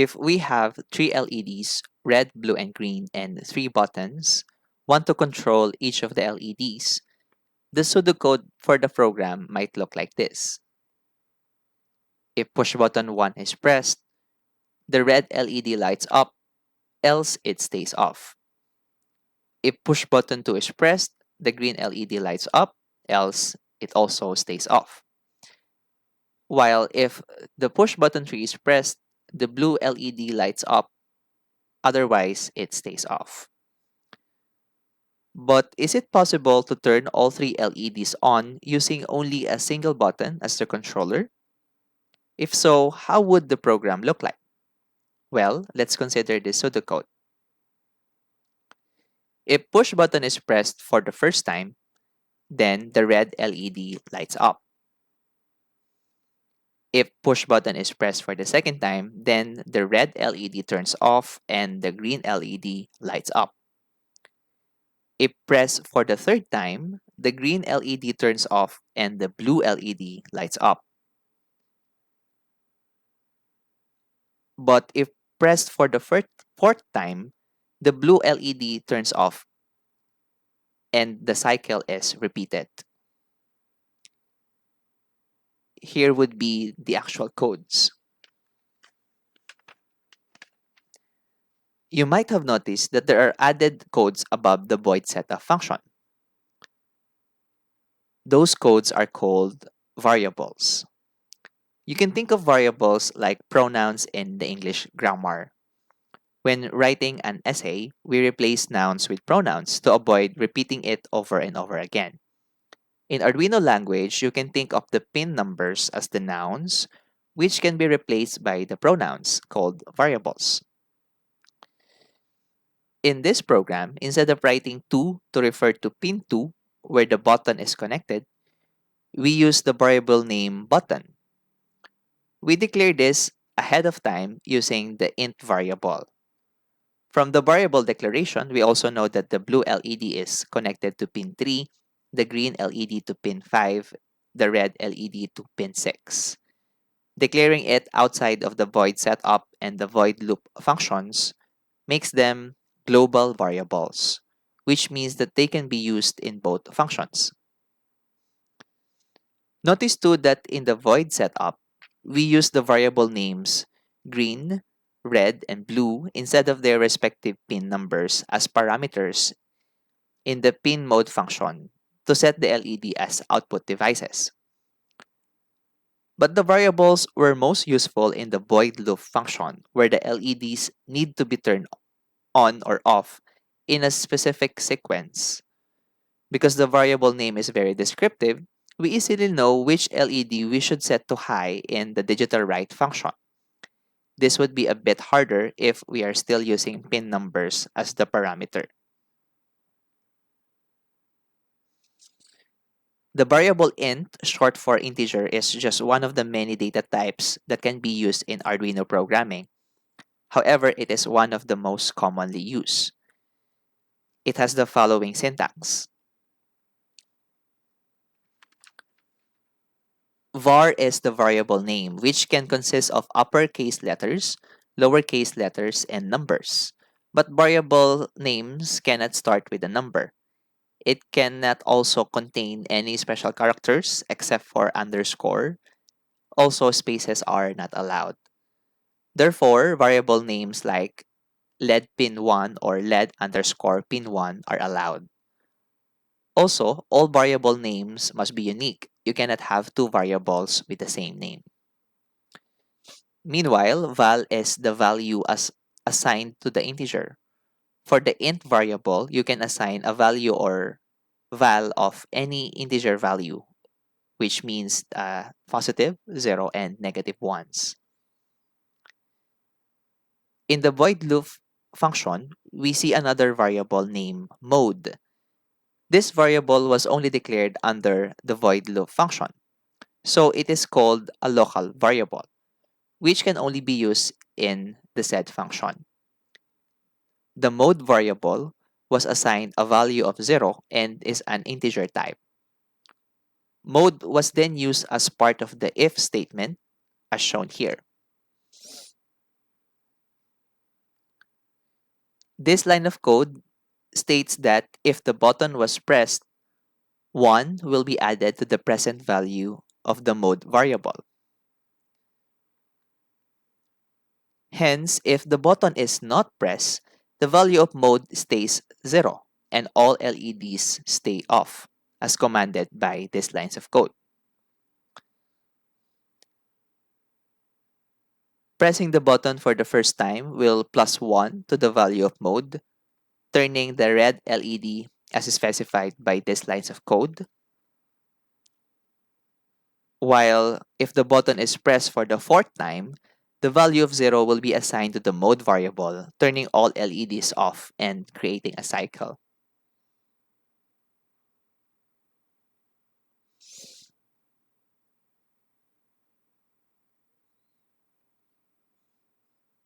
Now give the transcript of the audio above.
If we have three LEDs, red, blue, and green, and three buttons, one to control each of the LEDs, the pseudocode for the program might look like this. If push button 1 is pressed, the red LED lights up, else it stays off. If push button 2 is pressed, the green LED lights up, else it also stays off. While if the push button 3 is pressed, the blue LED lights up, otherwise it stays off. But is it possible to turn all three LEDs on using only a single button as the controller? If so, how would the program look like? Well, let's consider this pseudocode. If push button is pressed for the first time, then the red LED lights up. If push button is pressed for the second time, then the red LED turns off and the green LED lights up. If pressed for the third time, the green LED turns off and the blue LED lights up. But if pressed for the fourth time, the blue LED turns off and the cycle is repeated. Here would be the actual codes. You might have noticed that there are added codes above the void setup function. Those codes are called variables. You can think of variables like pronouns in the English grammar. When writing an essay, we replace nouns with pronouns to avoid repeating it over and over again. In Arduino language, you can think of the pin numbers as the nouns, which can be replaced by the pronouns called variables. In this program, instead of writing 2 to refer to pin 2, where the button is connected, we use the variable name button. We declare this ahead of time using the int variable. From the variable declaration, we also know that the blue LED is connected to pin 3, the green LED to pin 5, the red LED to pin 6. Declaring it outside of the void setup and the void loop functions makes them global variables, which means that they can be used in both functions. Notice too that in the void setup, we use the variable names green, red, and blue instead of their respective pin numbers as parameters in the pin mode function to set the LED as output devices. But the variables were most useful in the void loop function where the LEDs need to be turned on or off in a specific sequence. Because the variable name is very descriptive, we easily know which LED we should set to high in the digital write function. This would be a bit harder if we are still using pin numbers as the parameter. The variable int, short for integer, is just one of the many data types that can be used in Arduino programming. However, it is one of the most commonly used. It has the following syntax. Var is the variable name, which can consist of uppercase letters, lowercase letters, and numbers. But variable names cannot start with a number. It cannot also contain any special characters except for underscore. Also, spaces are not allowed. Therefore, variable names like lead pin 1 or lead underscore pin 1 are allowed. Also, all variable names must be unique. You cannot have two variables with the same name. Meanwhile, val is the value as assigned to the integer. For the int variable, you can assign a value or val of any integer value, which means positive, 0, and negative ones. In the void loop function, we see another variable named mode. This variable was only declared under the void loop function, so it is called a local variable, which can only be used in the said function. The mode variable was assigned a value of 0 and is an integer type. Mode was then used as part of the if statement, as shown here. This line of code states that if the button was pressed, 1 will be added to the present value of the mode variable. Hence, if the button is not pressed, the value of mode stays 0 and all LEDs stay off, as commanded by these lines of code. Pressing the button for the first time will plus 1 to the value of mode, turning the red LED as specified by these lines of code. While if the button is pressed for the fourth time, the value of 0 will be assigned to the mode variable, turning all LEDs off and creating a cycle.